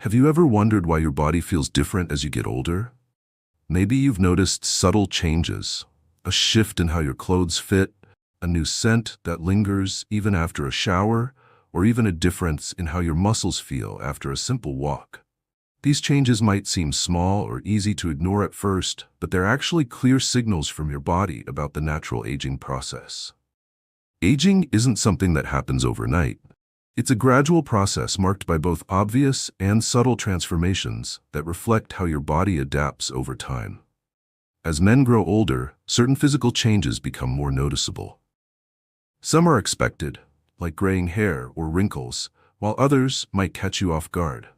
Have you ever wondered why your body feels different as you get older? Maybe you've noticed subtle changes, a shift in how your clothes fit, a new scent that lingers even after a shower, or even a difference in how your muscles feel after a simple walk. These changes might seem small or easy to ignore at first, but they're actually clear signals from your body about the natural aging process. Aging isn't something that happens overnight. It's a gradual process marked by both obvious and subtle transformations that reflect how your body adapts over time. As men grow older, certain physical changes become more noticeable. Some are expected, like graying hair or wrinkles, while others might catch you off guard.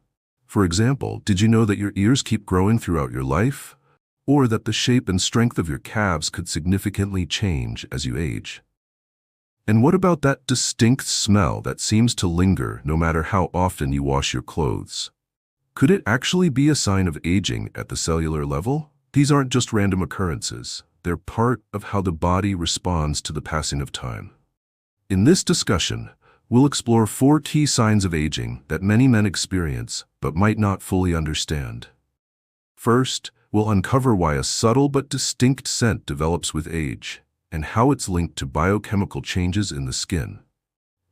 For example, did you know that your ears keep growing throughout your life? Or that the shape and strength of your calves could significantly change as you age? And what about that distinct smell that seems to linger no matter how often you wash your clothes? Could it actually be a sign of aging at the cellular level? These aren't just random occurrences. They're part of how the body responds to the passing of time. In this discussion, we'll explore 4 key signs of aging that many men experience but might not fully understand. First, we'll uncover why a subtle but distinct scent develops with age, and how it's linked to biochemical changes in the skin.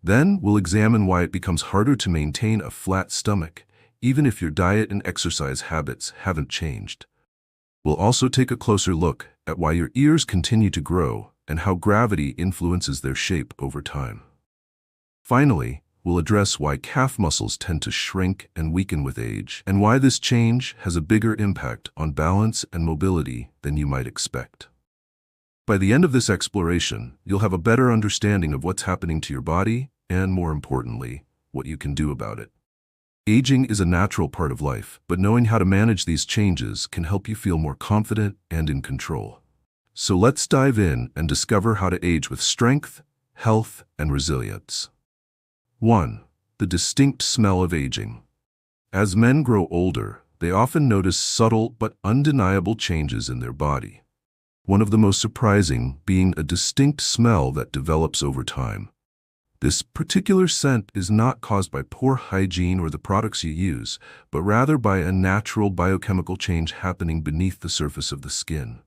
Then, we'll examine why it becomes harder to maintain a flat stomach, even if your diet and exercise habits haven't changed. We'll also take a closer look at why your ears continue to grow and how gravity influences their shape over time. Finally, we'll address why calf muscles tend to shrink and weaken with age, and why this change has a bigger impact on balance and mobility than you might expect. By the end of this exploration, you'll have a better understanding of what's happening to your body and, more importantly, what you can do about it. Aging is a natural part of life, but knowing how to manage these changes can help you feel more confident and in control. So let's dive in and discover how to age with strength, health, and resilience. 1. The distinct smell of aging. As men grow older, they often notice subtle but undeniable changes in their body. One of the most surprising being a distinct smell that develops over time. This particular scent is not caused by poor hygiene or the products you use, but rather by a natural biochemical change happening beneath the surface of the skin.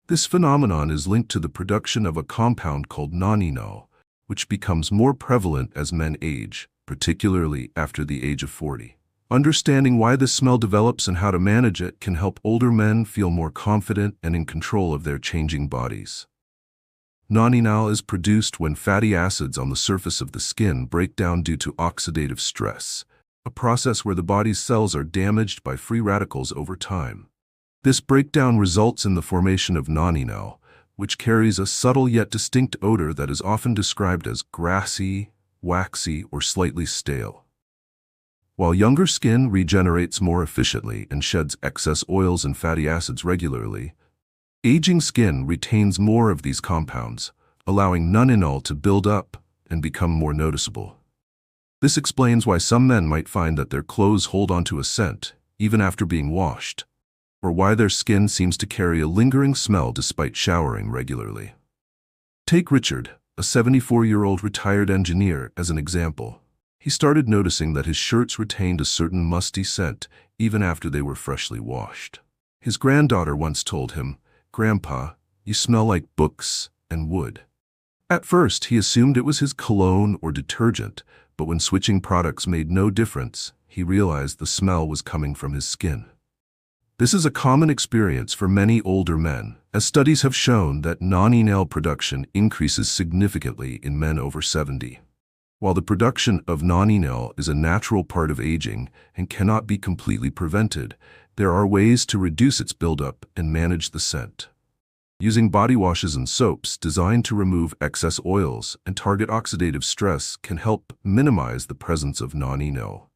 This phenomenon is linked to the production of a compound called noninol, which becomes more prevalent as men age, particularly after the age of 40. Understanding why this smell develops and how to manage it can help older men feel more confident and in control of their changing bodies. Noninol is produced when fatty acids on the surface of the skin break down due to oxidative stress, a process where the body's cells are damaged by free radicals over time. This breakdown results in the formation of noninol, which carries a subtle yet distinct odor that is often described as grassy, waxy, or slightly stale. While younger skin regenerates more efficiently and sheds excess oils and fatty acids regularly, aging skin retains more of these compounds, allowing noninol to build up and become more noticeable. This explains why some men might find that their clothes hold onto a scent, even after being washed, or why their skin seems to carry a lingering smell despite showering regularly. Take Richard, a 74-year-old retired engineer, as an example. He started noticing that his shirts retained a certain musty scent even after they were freshly washed. His granddaughter once told him, "Grandpa, you smell like books and wood." At first, he assumed it was his cologne or detergent, but when switching products made no difference, he realized the smell was coming from his skin. This is a common experience for many older men, as studies have shown that noninol production increases significantly in men over 70. While the production of noninol is a natural part of aging and cannot be completely prevented, there are ways to reduce its buildup and manage the scent. Using body washes and soaps designed to remove excess oils and target oxidative stress can help minimize the presence of noninol.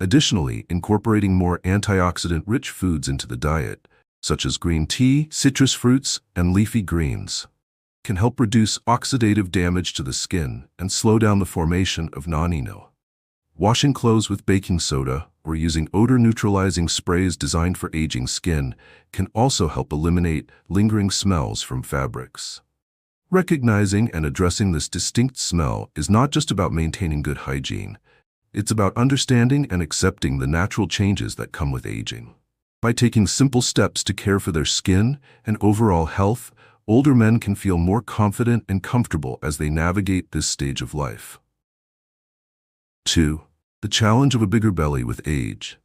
Additionally, incorporating more antioxidant-rich foods into the diet, such as green tea, citrus fruits, and leafy greens, can help reduce oxidative damage to the skin and slow down the formation of noninol. Washing clothes with baking soda or using odor-neutralizing sprays designed for aging skin can also help eliminate lingering smells from fabrics. Recognizing and addressing this distinct smell is not just about maintaining good hygiene. It's about understanding and accepting the natural changes that come with aging. By taking simple steps to care for their skin and overall health, older men can feel more confident and comfortable as they navigate this stage of life. 2. The challenge of a bigger belly with age.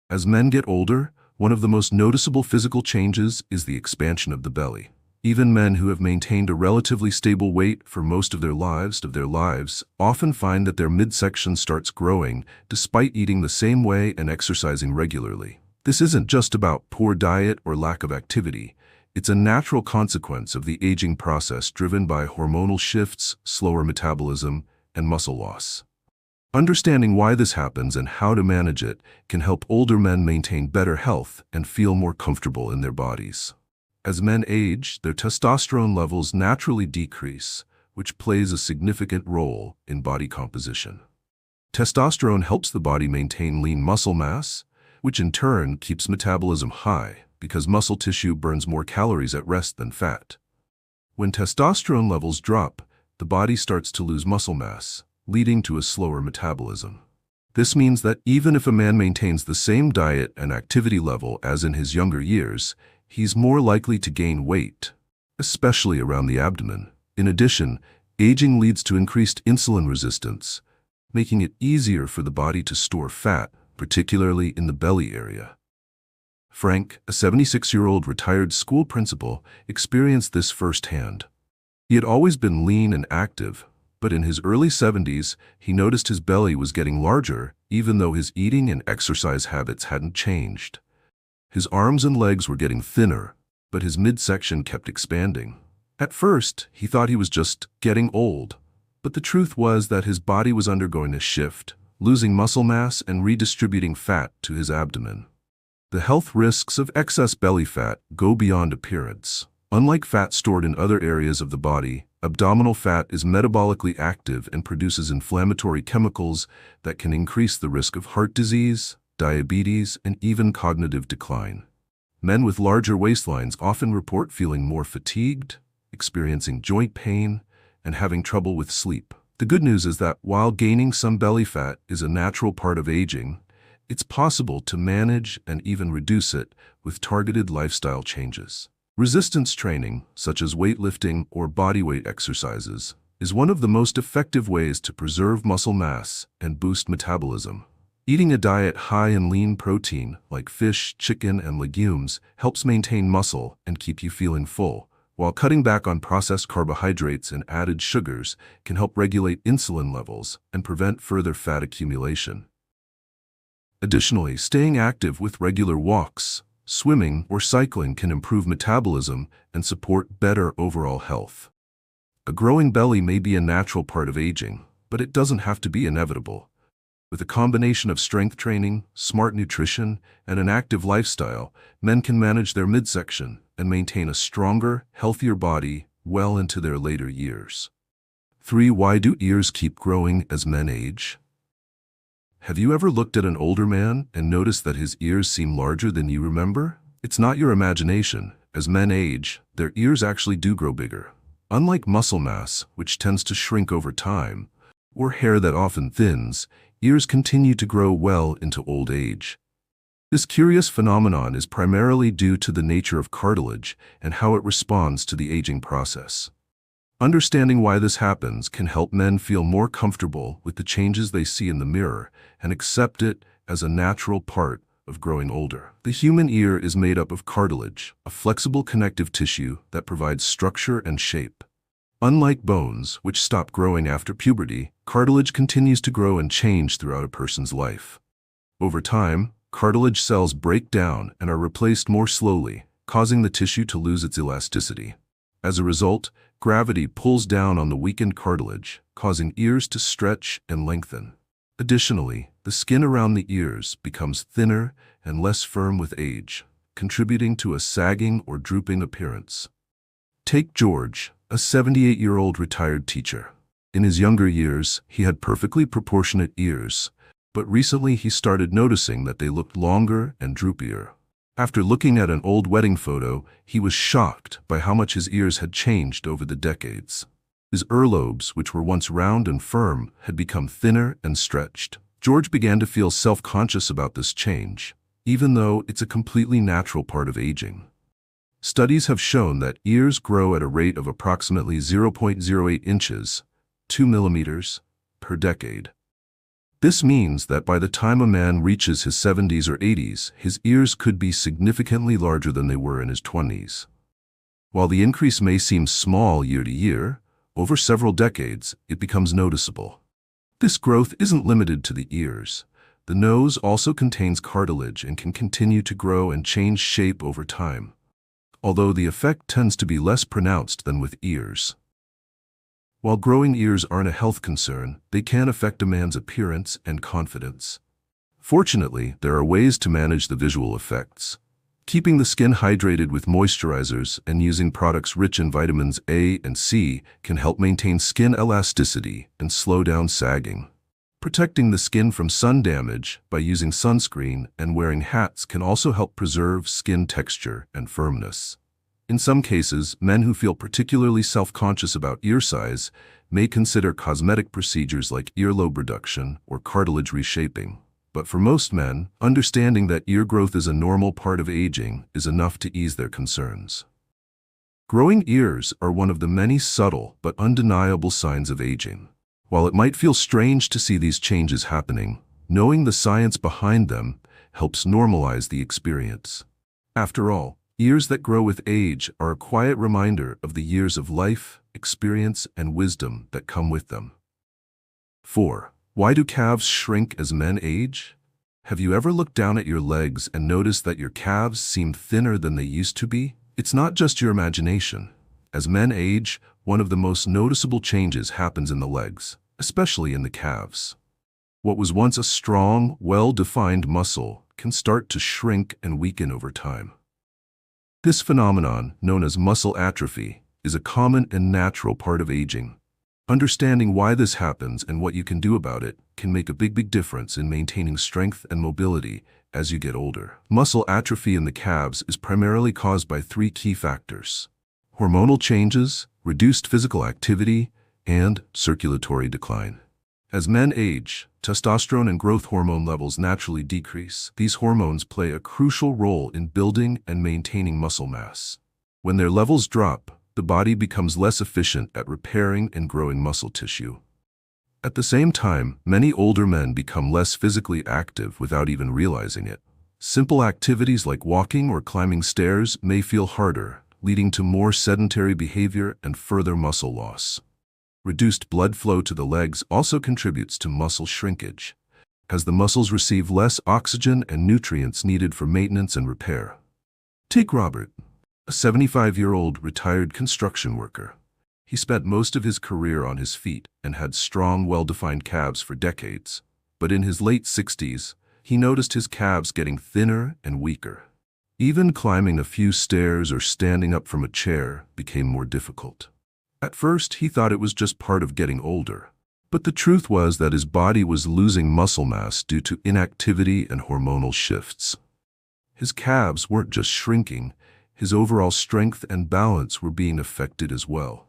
As men get older, one of the most noticeable physical changes is the expansion of the belly. Even men who have maintained a relatively stable weight for most of their lives often find that their midsection starts growing despite eating the same way and exercising regularly. This isn't just about poor diet or lack of activity. It's a natural consequence of the aging process driven by hormonal shifts, slower metabolism, and muscle loss. Understanding why this happens and how to manage it can help older men maintain better health and feel more comfortable in their bodies. As men age, their testosterone levels naturally decrease, which plays a significant role in body composition. Testosterone helps the body maintain lean muscle mass, which in turn keeps metabolism high because muscle tissue burns more calories at rest than fat. When testosterone levels drop, the body starts to lose muscle mass, leading to a slower metabolism. This means that even if a man maintains the same diet and activity level as in his younger years, he's more likely to gain weight, especially around the abdomen. In addition, aging leads to increased insulin resistance, making it easier for the body to store fat, particularly in the belly area. Frank, a 76-year-old retired school principal, experienced this firsthand. He had always been lean and active, but in his early 70s, he noticed his belly was getting larger, even though his eating and exercise habits hadn't changed. His arms and legs were getting thinner, but his midsection kept expanding. At first, he thought he was just getting old, but the truth was that his body was undergoing a shift, losing muscle mass and redistributing fat to his abdomen. The health risks of excess belly fat go beyond appearance. Unlike fat stored in other areas of the body, abdominal fat is metabolically active and produces inflammatory chemicals that can increase the risk of heart disease, diabetes, and even cognitive decline. Men with larger waistlines often report feeling more fatigued, experiencing joint pain, and having trouble with sleep. The good news is that while gaining some belly fat is a natural part of aging, it's possible to manage and even reduce it with targeted lifestyle changes. Resistance training, such as weightlifting or bodyweight exercises, is one of the most effective ways to preserve muscle mass and boost metabolism. Eating a diet high in lean protein, like fish, chicken, and legumes, helps maintain muscle and keep you feeling full, while cutting back on processed carbohydrates and added sugars can help regulate insulin levels and prevent further fat accumulation. Additionally, staying active with regular walks, swimming, or cycling can improve metabolism and support better overall health. A growing belly may be a natural part of aging, but it doesn't have to be inevitable. With a combination of strength training, smart nutrition, and an active lifestyle, men can manage their midsection and maintain a stronger, healthier body well into their later years. 3. Why do ears keep growing as men age? Have you ever looked at an older man and noticed that his ears seem larger than you remember? It's not your imagination. As men age, their ears actually do grow bigger. Unlike muscle mass, which tends to shrink over time, or hair that often thins, ears continue to grow well into old age. This curious phenomenon is primarily due to the nature of cartilage and how it responds to the aging process. Understanding why this happens can help men feel more comfortable with the changes they see in the mirror and accept it as a natural part of growing older. The human ear is made up of cartilage, a flexible connective tissue that provides structure and shape. Unlike bones, which stop growing after puberty, cartilage continues to grow and change throughout a person's life. Over time, cartilage cells break down and are replaced more slowly, causing the tissue to lose its elasticity. As a result, gravity pulls down on the weakened cartilage, causing ears to stretch and lengthen. Additionally, the skin around the ears becomes thinner and less firm with age, contributing to a sagging or drooping appearance. Take George, a 78-year-old retired teacher. In his younger years, he had perfectly proportionate ears, but recently he started noticing that they looked longer and droopier. After looking at an old wedding photo, he was shocked by how much his ears had changed over the decades. His earlobes, which were once round and firm, had become thinner and stretched. George began to feel self-conscious about this change, even though it's a completely natural part of aging. Studies have shown that ears grow at a rate of approximately 0.08 inches, 2 millimeters, per decade. This means that by the time a man reaches his 70s or 80s, his ears could be significantly larger than they were in his 20s. While the increase may seem small year to year, over several decades, it becomes noticeable. This growth isn't limited to the ears. The nose also contains cartilage and can continue to grow and change shape over time, although the effect tends to be less pronounced than with ears. While growing ears aren't a health concern, they can affect a man's appearance and confidence. Fortunately, there are ways to manage the visual effects. Keeping the skin hydrated with moisturizers and using products rich in vitamins A and C can help maintain skin elasticity and slow down sagging. Protecting the skin from sun damage by using sunscreen and wearing hats can also help preserve skin texture and firmness. In some cases, men who feel particularly self-conscious about ear size may consider cosmetic procedures like earlobe reduction or cartilage reshaping. But for most men, understanding that ear growth is a normal part of aging is enough to ease their concerns. Growing ears are one of the many subtle but undeniable signs of aging. While it might feel strange to see these changes happening, knowing the science behind them helps normalize the experience. After all, ears that grow with age are a quiet reminder of the years of life, experience, and wisdom that come with them. 4. Why do calves shrink as men age? Have you ever looked down at your legs and noticed that your calves seem thinner than they used to be? It's not just your imagination. As men age, one of the most noticeable changes happens in the legs, especially in the calves. What was once a strong, well-defined muscle can start to shrink and weaken over time. This phenomenon, known as muscle atrophy, is a common and natural part of aging. Understanding why this happens and what you can do about it can make a big difference in maintaining strength and mobility as you get older. Muscle atrophy in the calves is primarily caused by 3 key factors: hormonal changes, reduced physical activity, and circulatory decline. As men age, testosterone and growth hormone levels naturally decrease. These hormones play a crucial role in building and maintaining muscle mass. When their levels drop, the body becomes less efficient at repairing and growing muscle tissue. At the same time, many older men become less physically active without even realizing it. Simple activities like walking or climbing stairs may feel harder, leading to more sedentary behavior and further muscle loss. Reduced blood flow to the legs also contributes to muscle shrinkage, as the muscles receive less oxygen and nutrients needed for maintenance and repair. Take Robert, a 75-year-old retired construction worker. He spent most of his career on his feet and had strong, well-defined calves for decades. But in his late 60s, he noticed his calves getting thinner and weaker. Even climbing a few stairs or standing up from a chair became more difficult. At first, he thought it was just part of getting older. But the truth was that his body was losing muscle mass due to inactivity and hormonal shifts. His calves weren't just shrinking, his overall strength and balance were being affected as well.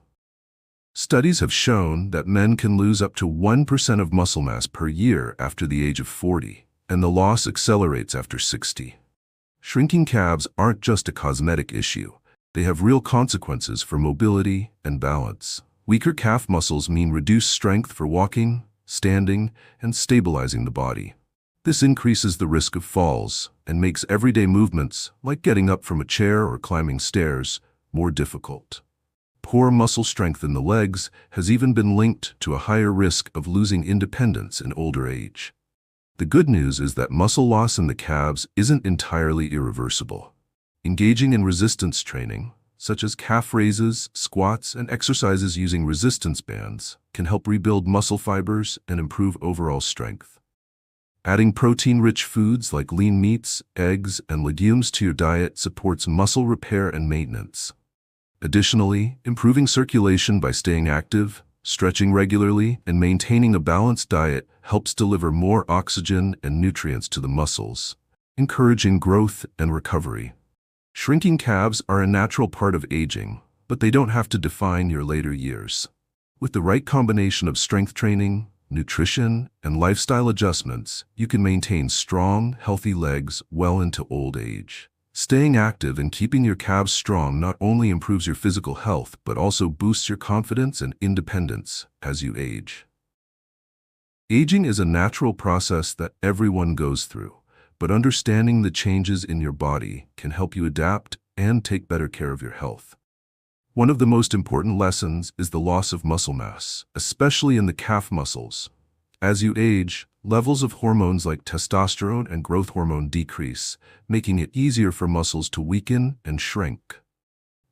Studies have shown that men can lose up to 1% of muscle mass per year after the age of 40, and the loss accelerates after 60. Shrinking calves aren't just a cosmetic issue. They have real consequences for mobility and balance. Weaker calf muscles mean reduced strength for walking, standing, and stabilizing the body. This increases the risk of falls and makes everyday movements, like getting up from a chair or climbing stairs, more difficult. Poor muscle strength in the legs has even been linked to a higher risk of losing independence in older age. The good news is that muscle loss in the calves isn't entirely irreversible. Engaging in resistance training, such as calf raises, squats, and exercises using resistance bands, can help rebuild muscle fibers and improve overall strength. Adding protein-rich foods like lean meats, eggs, and legumes to your diet supports muscle repair and maintenance. Additionally, improving circulation by staying active, stretching regularly, and maintaining a balanced diet helps deliver more oxygen and nutrients to the muscles, encouraging growth and recovery. Shrinking calves are a natural part of aging, but they don't have to define your later years. With the right combination of strength training, nutrition, and lifestyle adjustments, you can maintain strong, healthy legs well into old age. Staying active and keeping your calves strong not only improves your physical health, but also boosts your confidence and independence as you age. Aging is a natural process that everyone goes through, but understanding the changes in your body can help you adapt and take better care of your health. One of the most important lessons is the loss of muscle mass, especially in the calf muscles. As you age, levels of hormones like testosterone and growth hormone decrease, making it easier for muscles to weaken and shrink.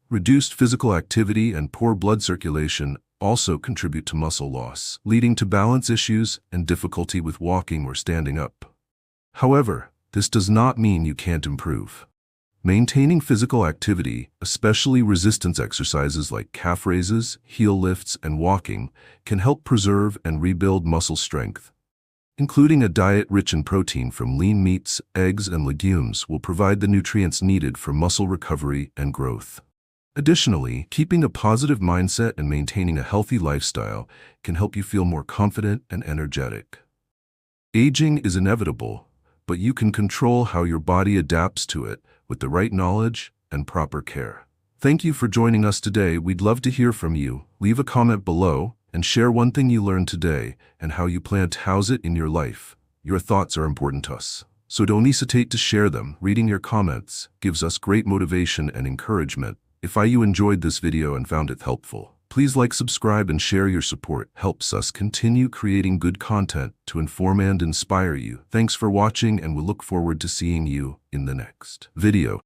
Reduced physical activity and poor blood circulation also contribute to muscle loss, leading to balance issues and difficulty with walking or standing up. However, this does not mean you can't improve. Maintaining physical activity, especially resistance exercises like calf raises, heel lifts, and walking, can help preserve and rebuild muscle strength. Including a diet rich in protein from lean meats, eggs, and legumes will provide the nutrients needed for muscle recovery and growth. Additionally, keeping a positive mindset and maintaining a healthy lifestyle can help you feel more confident and energetic. Aging is inevitable, but you can control how your body adapts to it with the right knowledge and proper care. Thank you for joining us today. We'd love to hear from you. Leave a comment below and share one thing you learned today and how you plan to house it in your life. Your thoughts are important to us, so don't hesitate to share them. Reading your comments gives us great motivation and encouragement. If you enjoyed this video and found it helpful, please like, subscribe, and share. Your support helps us continue creating good content to inform and inspire you. Thanks for watching, and we'll look forward to seeing you in the next video.